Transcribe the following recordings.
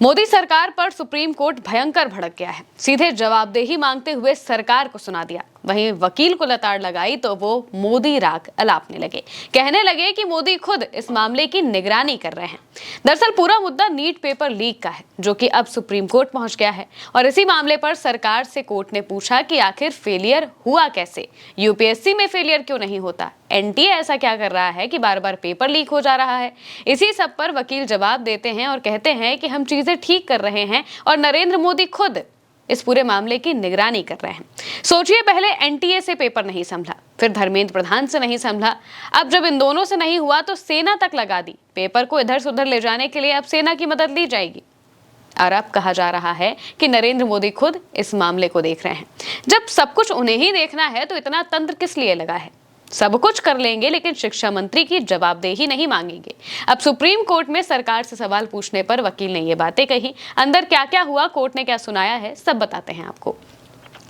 मोदी सरकार पर supreme court भयंकर भड़क गया है। सीधे जवाबदेही मांगते हुए सरकार को सुना दिया। वहीं वकील को लताड़ लगाई तो वो मोदी राग अलापने लगे। कहने लगे कि मोदी खुद इस मामले की निगरानी कर रहे हैं। दरअसल पूरा मुद्दा नीट पेपर लीक का है, जो कि अब सुप्रीम कोर्ट पहुंच गया है। और इसी मामले पर सरकार से कोर्ट ने पूछा कि आखिर फेलियर हुआ कैसे, यूपीएससी में फेलियर क्यों नहीं होता, एनटीए ऐसा क्या कर रहा है कि बार बार पेपर लीक हो जा रहा है। इसी सब पर वकील जवाब देते हैं और कहते हैं कि हम चीजें ठीक कर रहे हैं और नरेंद्र मोदी खुद इस पूरे मामले की निगरानी कर रहे हैं। सोचिए, पहले एनटीए से पेपर नहीं संभला, फिर धर्मेंद्र प्रधान से नहीं संभला, अब जब इन दोनों से नहीं हुआ तो सेना तक लगा दी। पेपर को इधर से उधर ले जाने के लिए अब सेना की मदद ली जाएगी। और अब कहा जा रहा है कि नरेंद्र मोदी खुद इस मामले को देख रहे हैं। जब सब कुछ उन्हें ही देखना है तो इतना तंत्र किस लिए लगा है? सब कुछ कर लेंगे लेकिन शिक्षा मंत्री की जवाबदेही नहीं मांगेंगे। अब सुप्रीम कोर्ट में सरकार से सवाल पूछने पर वकील ने ये बातें कही। अंदर क्या क्या हुआ, कोर्ट ने क्या सुनाया है, सब बताते हैं आपको।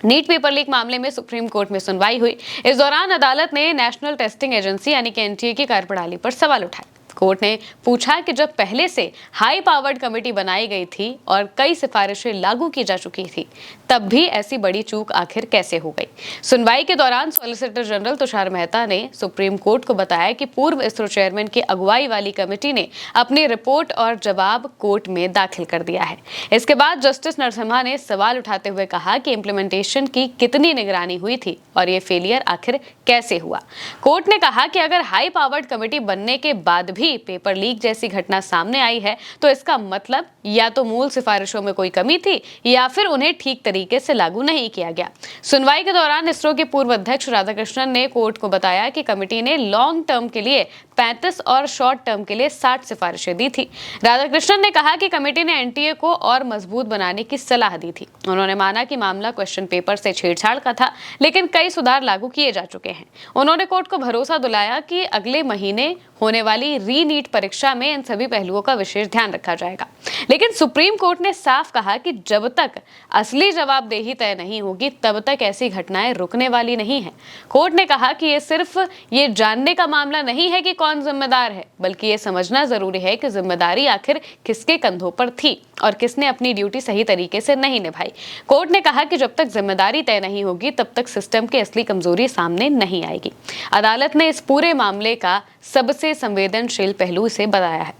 नीट पेपर लीक मामले में सुप्रीम कोर्ट में सुनवाई हुई। इस दौरान अदालत ने नेशनल टेस्टिंग एजेंसी यानी कि एनटीए की कार्यप्रणाली पर सवाल उठाए। कोर्ट ने पूछा कि जब पहले से हाई पावर्ड कमेटी बनाई गई थी और कई सिफारिशें लागू की जा चुकी थी, तब भी ऐसी बड़ी चूक आखिर कैसे हो गई। सुनवाई के दौरान सॉलिसिटर जनरल तुषार मेहता ने सुप्रीम कोर्ट को बताया कि पूर्व इसरो चेयरमैन की अगुवाई वाली कमेटी ने अपनी रिपोर्ट और जवाब कोर्ट में दाखिल कर दिया है। इसके बाद जस्टिस नरसिम्हा ने सवाल उठाते हुए कहा कि इम्प्लीमेंटेशन की कितनी निगरानी हुई थी और ये फेलियर आखिर कैसे हुआ। कोर्ट ने कहा कि अगर हाई पावर्ड कमेटी बनने के बाद भी पेपर लीक जैसी घटना सामने आई है तो इसका मतलब या तो मूल सिफारिशों में कोई कमी थी या फिर उन्हें ठीक तरीके से लागू नहीं किया गया। सुनवाई के दौरान इसरो के पूर्व अध्यक्ष राधाकृष्णन ने कोर्ट को बताया कि कमेटी ने लॉन्ग टर्म के लिए 35 और शॉर्ट टर्म के लिए 60 सिफारिशें दी थी। राधाकृष्णन ने कहा कि कमेटी ने एनटीए को और मजबूत बनाने की सलाह दी थी। उन्होंने माना कि मामला क्वेश्चन पेपर से छेड़छाड़ का था, लेकिन कई सुधार लागू किए जा चुके हैं। उन्होंने कोर्ट को भरोसा दिलाया कि अगले महीने होने वाली री-नीट परीक्षा में इन सभी पहलुओं का विशेष ध्यान रखा जाएगा। लेकिन सुप्रीम कोर्ट ने साफ कहा कि जब तक असली जवाबदेही तय नहीं होगी तब तक ऐसी घटनाएं रुकने वाली नहीं है। कोर्ट ने कहा कि ये सिर्फ ये जानने का मामला नहीं है कि कौन जिम्मेदार है, बल्कि ये समझना जरूरी है कि जिम्मेदारी आखिर किसके कंधों पर थी और किसने अपनी ड्यूटी सही तरीके से नहीं निभाई। कोर्ट ने कहा कि जब तक जिम्मेदारी तय नहीं होगी तब तक सिस्टम की असली कमजोरी सामने नहीं आएगी। अदालत ने इस पूरे मामले का सबसे संवेदनशील पहलू से बताया है।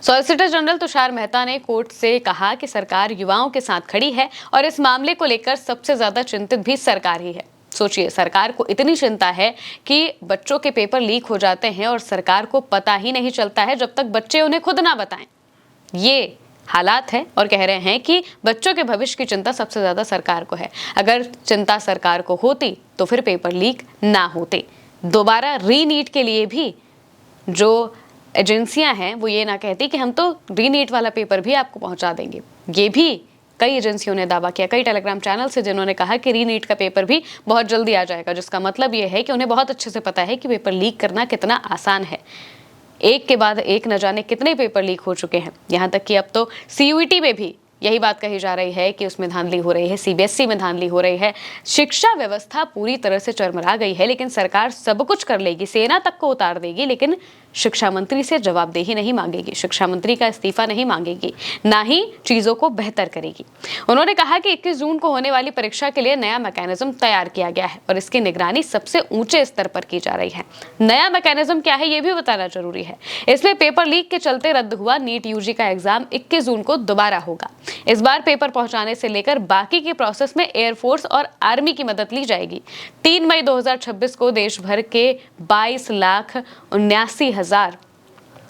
सॉलिसिटर जनरल तुषार मेहता ने कोर्ट से कहा कि सरकार युवाओं के साथ खड़ी है और इस मामले को लेकर सबसे ज्यादा चिंतित भी सरकार ही है। सोचिए, सरकार को इतनी चिंता है कि बच्चों के पेपर लीक हो जाते हैं और सरकार को पता ही नहीं चलता है जब तक बच्चे उन्हें खुद ना बताएं। ये हालात है और कह रहे हैं कि बच्चों के भविष्य की चिंता सबसे ज्यादा सरकार को है। अगर चिंता सरकार को होती तो फिर पेपर लीक ना होते। दोबारा री-नीट के लिए भी जो एजेंसियां हैं वो ये ना कहती कि हम तो री-नीट वाला पेपर भी आपको पहुंचा देंगे। ये भी कई एजेंसियों ने दावा किया, कई टेलीग्राम चैनल से, जिन्होंने कहा कि री-नीट का पेपर भी बहुत जल्दी आ जाएगा, जिसका मतलब ये है कि उन्हें बहुत अच्छे से पता है कि पेपर लीक करना कितना आसान है। एक के बाद एक न जाने कितने पेपर लीक हो चुके हैं। यहाँ तक कि अब तो सीयूईटी में भी यही बात कही जा रही है कि उसमें धांधली हो रही है, सीबीएसई में धांधली हो रही है। शिक्षा व्यवस्था पूरी तरह से चरमरा गई है, लेकिन सरकार सब कुछ कर लेगी, सेना तक को उतार देगी, लेकिन शिक्षा मंत्री से जवाबदेही नहीं मांगेगी, शिक्षा मंत्री का इस्तीफा नहीं मांगेगी, ना ही चीजों को बेहतर करेगी। उन्होंने कहा कि 21 जून को होने वाली परीक्षा के लिए नया मैकेनिज्म तैयार किया गया है और इसकी निगरानी सबसे ऊंचे स्तर पर की जा रही है। नया मैकेनिज्म क्या है ये भी बताना जरूरी है। इसमें पेपर लीक के चलते रद्द हुआ नीट यूजी का एग्जाम 21 जून को दोबारा होगा। इस बार पेपर पहुंचाने से लेकर बाकी की प्रोसेस में एयरफोर्स और आर्मी की मदद ली जाएगी। 3 मई 2026 को देश भर के 22,79,000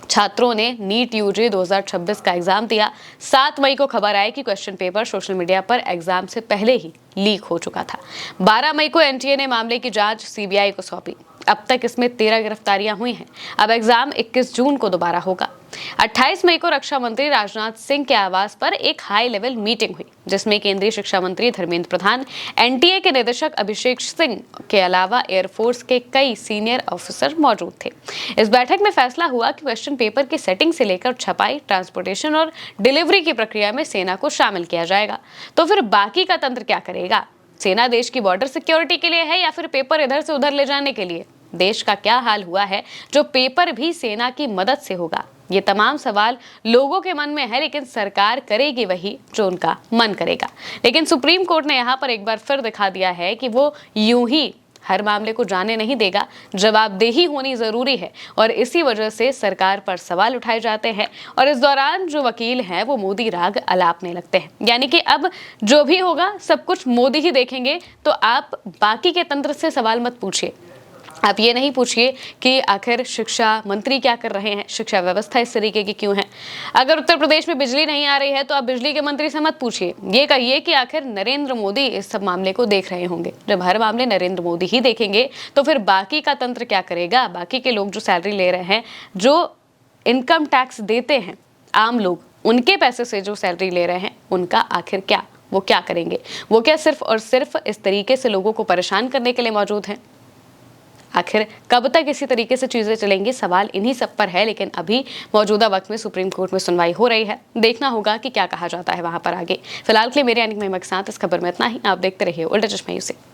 छात्रों ने नीट यूजी 2026 का एग्जाम दिया। 7 मई को खबर आई कि क्वेश्चन पेपर सोशल मीडिया पर एग्जाम से पहले ही लीक हो चुका था। 12 मई को एनटीए ने मामले की जांच सीबीआई को सौंपी। अब तक इसमें 13 गिरफ्तारियां हुई हैं। अब एग्जाम 21 जून को दोबारा होगा। 28 मई को रक्षा मंत्री राजनाथ सिंह के आवास पर एक हाई लेवल मीटिंग हुई, जिसमें केंद्रीय शिक्षा मंत्री धर्मेंद्र प्रधान, एनटीए के निदेशक अभिषेक सिंह के अलावा एयरफोर्स के कई सीनियर ऑफिसर मौजूद थे। इस बैठक में फैसला हुआ कि क्वेश्चन पेपर की सेटिंग से लेकर छपाई, ट्रांसपोर्टेशन और डिलीवरी की प्रक्रिया में सेना को शामिल किया जाएगा। तो फिर बाकी का तंत्र क्या करेगा? सेना देश की बॉर्डर सिक्योरिटी के लिए है या फिर पेपर इधर से उधर ले जाने के लिए? देश का क्या हाल हुआ है जो पेपर भी सेना की मदद से होगा? ये तमाम सवाल लोगों के मन में है, लेकिन सरकार करेगी वही जो उनका मन करेगा। लेकिन सुप्रीम कोर्ट ने यहाँ पर एक बार फिर दिखा दिया है कि वो यूं ही हर मामले को जाने नहीं देगा। जवाबदेही होनी जरूरी है और इसी वजह से सरकार पर सवाल उठाए जाते हैं और इस दौरान जो वकील हैं वो मोदी राग अलापने लगते हैं। यानी कि अब जो भी होगा सब कुछ मोदी ही देखेंगे, तो आप बाकी के तंत्र से सवाल मत पूछिए। आप ये नहीं पूछिए कि आखिर शिक्षा मंत्री क्या कर रहे हैं, शिक्षा व्यवस्था इस तरीके की क्यों है। अगर उत्तर प्रदेश में बिजली नहीं आ रही है तो आप बिजली के मंत्री से मत पूछिए, ये कहिए कि आखिर नरेंद्र मोदी इस सब मामले को देख रहे होंगे। जब हर मामले नरेंद्र मोदी ही देखेंगे तो फिर बाकी का तंत्र क्या करेगा? बाकी के लोग जो सैलरी ले रहे हैं, जो इनकम टैक्स देते हैं, आम लोग उनके पैसे से जो सैलरी ले रहे हैं, उनका आखिर क्या, वो क्या करेंगे? वो क्या सिर्फ और सिर्फ इस तरीके से लोगों को परेशान करने के लिए मौजूद हैं? आखिर कब तक इसी तरीके से चीजें चलेंगी, सवाल इन्हीं सब पर है। लेकिन अभी मौजूदा वक्त में सुप्रीम कोर्ट में सुनवाई हो रही है, देखना होगा कि क्या कहा जाता है वहां पर आगे। फिलहाल के लिए मेरे यानी महिमा के साथ इस खबर में इतना ही। आप देखते रहिए उल्टा चश्मा न्यूज़।